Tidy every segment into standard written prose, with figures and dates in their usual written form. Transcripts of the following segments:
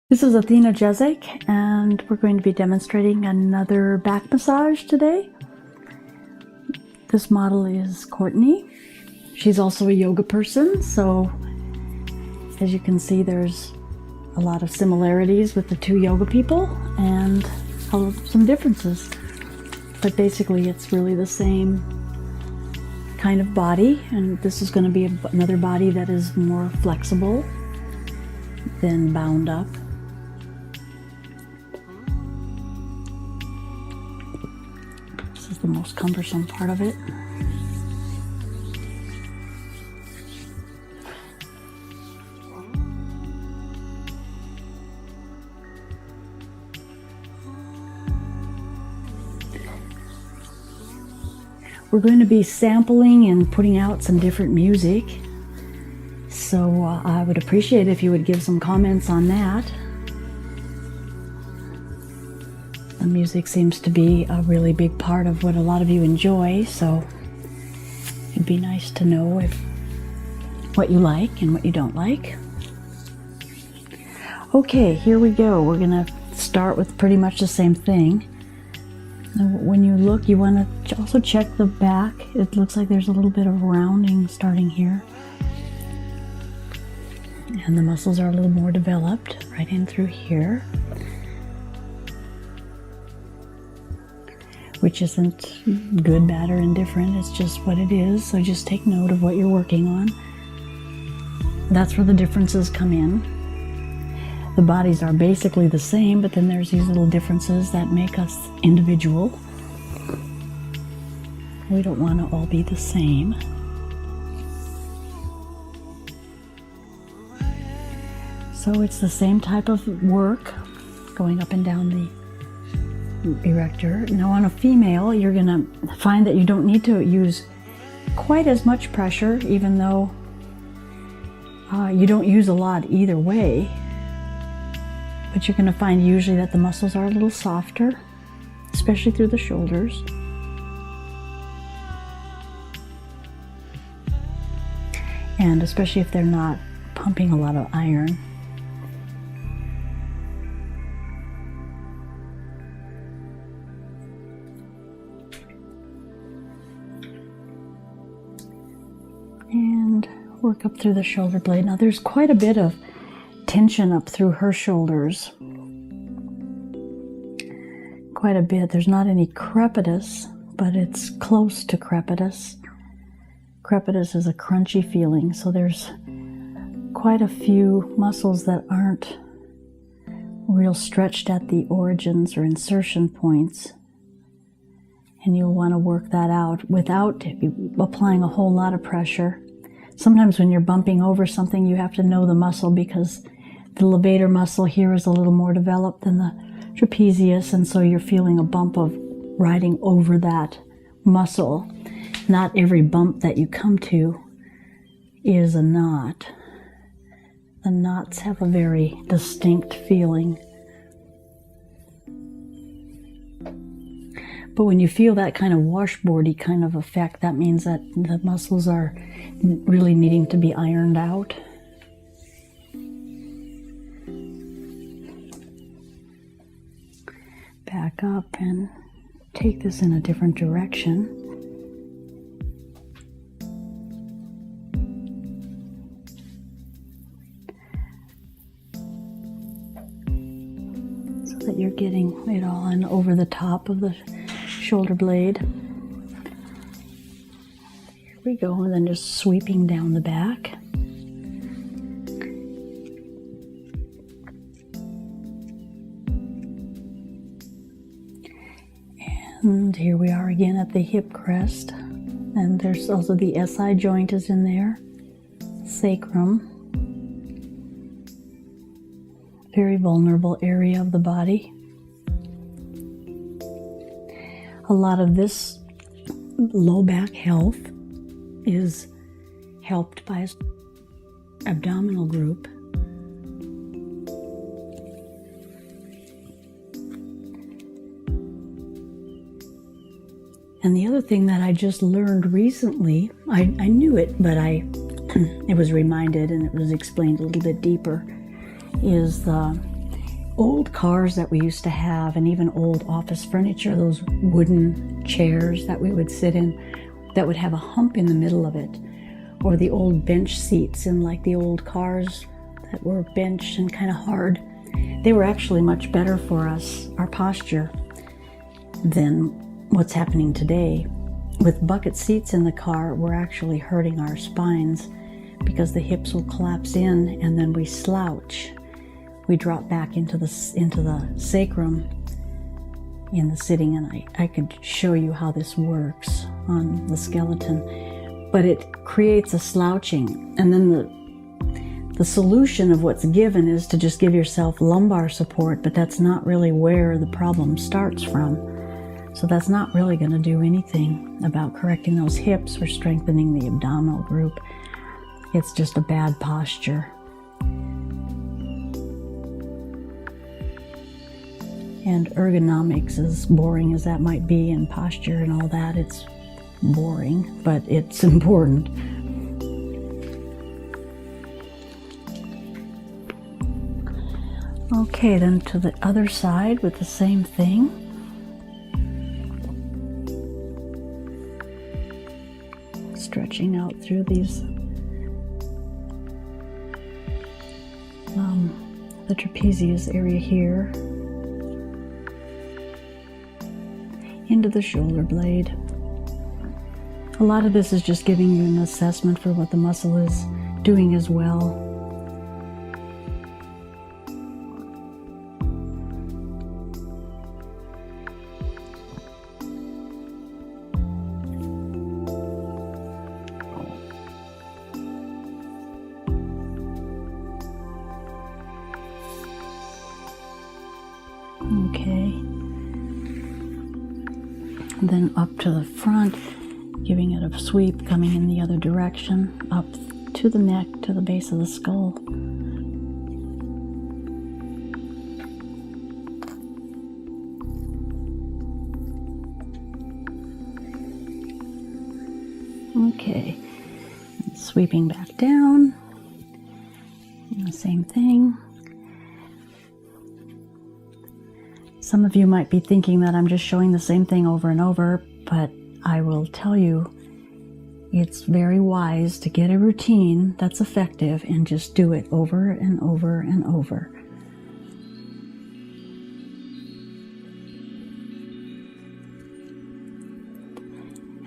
This is Athena Jezik, and we're going to be demonstrating another back massage today. This model is Courtney. She's also a yoga person, so as you can see, there's a lot of similarities with the two yoga people and some differences. But basically, it's really the same kind of body, and this is going to be another body that is more flexible than bound up. This is the most cumbersome part of it. We're going to be sampling and putting out some different music, so I would appreciate if you would give some comments on that. The music seems to be a really big part of what a lot of you enjoy, so it'd be nice to know what you like and what you don't like. Okay, here we go. We're gonna start with pretty much the same thing. Now, when you look, you want to also check the back. It looks like there's a little bit of rounding starting here, and the muscles are a little more developed right in through here, which isn't good, bad, or indifferent. It's just what it is. So just take note of what you're working on. That's where the differences come in. The bodies are basically the same, but then there's these little differences that make us individual. We don't want to all be the same. So it's the same type of work going up and down the erector. Now on a female, you're going to find that you don't need to use quite as much pressure, even though you don't use a lot either way. But you're going to find usually that the muscles are a little softer, especially through the shoulders. And especially if they're not pumping a lot of iron. And work up through the shoulder blade. Now there's quite a bit of tension up through her shoulders. Quite a bit. There's not any crepitus, but it's close to crepitus. Crepitus is a crunchy feeling, so there's quite a few muscles that aren't real stretched at the origins or insertion points. And you'll want to work that out without applying a whole lot of pressure. Sometimes when you're bumping over something, you have to know the muscle, because the levator muscle here is a little more developed than the trapezius, and so you're feeling a bump of riding over that muscle. Not every bump that you come to is a knot. The knots have a very distinct feeling. But when you feel that kind of washboardy kind of effect, that means that the muscles are really needing to be ironed out. Back up and take this in a different direction. So that you're getting it all in over the top of the shoulder blade. Here we go, and then just sweeping down the back. And here we are again at the hip crest, and there's also the SI joint is in there, sacrum, very vulnerable area of the body. A lot of this low back health is helped by abdominal group. And the other thing that I just learned recently, I knew it, but it was reminded and it was explained a little bit deeper, is old cars that we used to have, and even old office furniture, those wooden chairs that we would sit in that would have a hump in the middle of it, or the old bench seats in like the old cars that were benched and kind of hard. They were actually much better for us, our posture, than what's happening today. With bucket seats in the car, we're actually hurting our spines because the hips will collapse in and then we slouch. We drop back into the sacrum in the sitting, and I could show you how this works on the skeleton, but it creates a slouching. And then the solution of what's given is to just give yourself lumbar support, but that's not really where the problem starts from. So that's not really going to do anything about correcting those hips or strengthening the abdominal group. It's just a bad posture. And ergonomics, as boring as that might be, and posture and all that, it's boring, but it's important. Okay, then to the other side with the same thing. Stretching out through these, the trapezius area here, into the shoulder blade. A lot of this is just giving you an assessment for what the muscle is doing as well. Okay. And then up to the front, giving it a sweep, coming in the other direction, up to the neck, to the base of the skull. Okay. And sweeping back down. And the same thing. Some of you might be thinking that I'm just showing the same thing over and over, but I will tell you, it's very wise to get a routine that's effective and just do it over and over and over.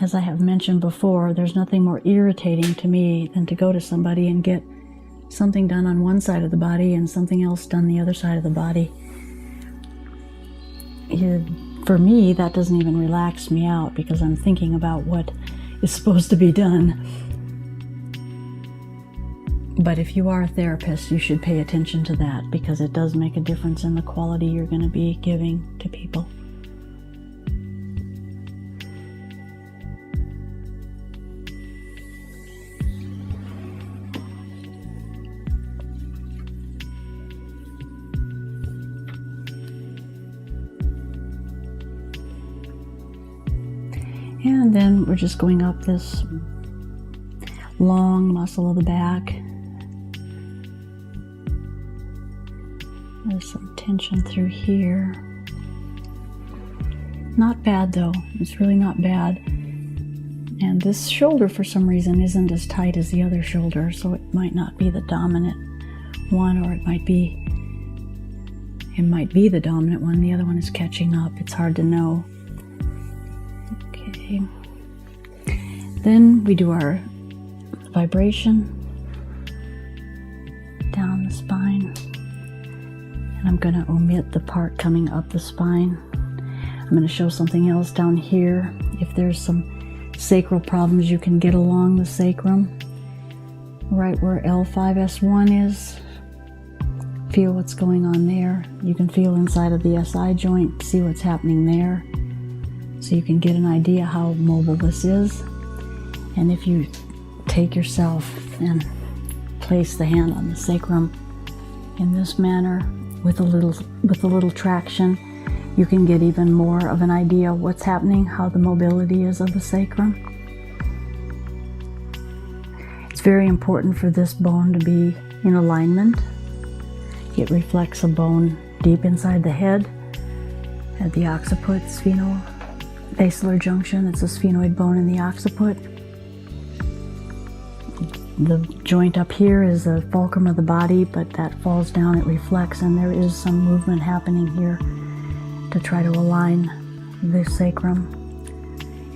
As I have mentioned before, there's nothing more irritating to me than to go to somebody and get something done on one side of the body and something else done the other side of the body. For me, that doesn't even relax me out because I'm thinking about what is supposed to be done. But if you are a therapist, you should pay attention to that because it does make a difference in the quality you're going to be giving to people. And then we're just going up this long muscle of the back. There's some tension through here. Not bad though, it's really not bad. And this shoulder for some reason isn't as tight as the other shoulder, so it might not be the dominant one, or it might be the dominant one. The other one is catching up. It's hard to know. Okay. Then we do our vibration down the spine. And I'm going to omit the part coming up the spine. I'm going to show something else down here. If there's some sacral problems, you can get along the sacrum, right where L5S1 is. Feel what's going on there. You can feel inside of the SI joint, see what's happening there. So you can get an idea how mobile this is. And if you take yourself and place the hand on the sacrum in this manner with a little traction, you can get even more of an idea of what's happening, how the mobility is of the sacrum. It's very important for this bone to be in alignment. It reflects a bone deep inside the head at the occiput, spheno-basilar junction. It's a sphenoid bone in the occiput. The joint up here is the fulcrum of the body, but that falls down, it reflects, and there is some movement happening here to try to align the sacrum.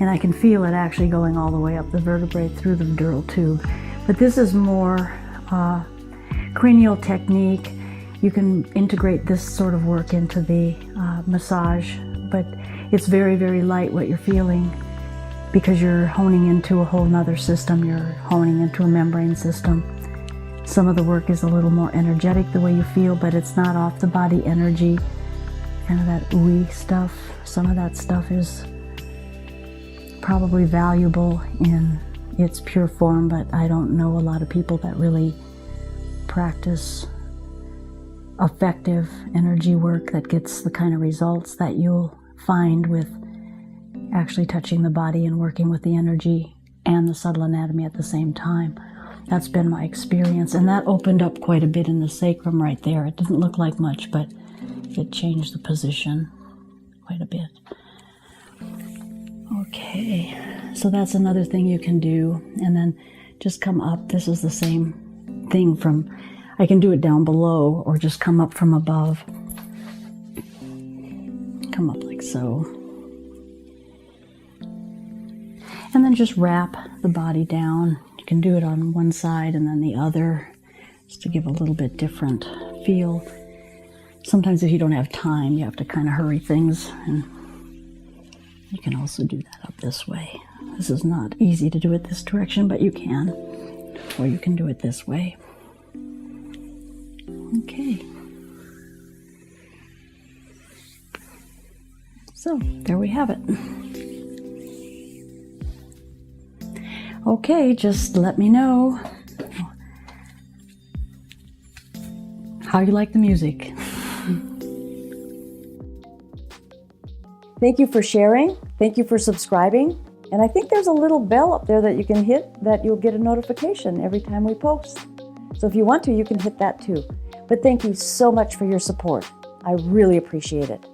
And I can feel it actually going all the way up the vertebrae through the dural tube. But this is more cranial technique. You can integrate this sort of work into the massage, but it's very, very light what you're feeling because you're honing into a whole nother system. You're honing into a membrane system. Some of the work is a little more energetic the way you feel, but it's not off the body energy, kind of that ooey stuff. Some of that stuff is probably valuable in its pure form, but I don't know a lot of people that really practice effective energy work that gets the kind of results that you'll find with actually touching the body and working with the energy and the subtle anatomy at the same time. That's been my experience, and that opened up quite a bit in the sacrum right there. It didn't look like much, but it changed the position quite a bit. Okay, so that's another thing you can do, and then just come up. This is the same thing from, I can do it down below or just come up from above. Come up like so. And then just wrap the body down. You can do it on one side and then the other, just to give a little bit different feel. Sometimes if you don't have time, you have to kind of hurry things, and you can also do that up this way. This is not easy to do it this direction, but you can. Or you can do it this way. Okay. So, there we have it. Okay, just let me know how you like the music. Thank you for sharing. Thank you for subscribing. And I think there's a little bell up there that you can hit that you'll get a notification every time we post. So if you want to, you can hit that too. But thank you so much for your support. I really appreciate it.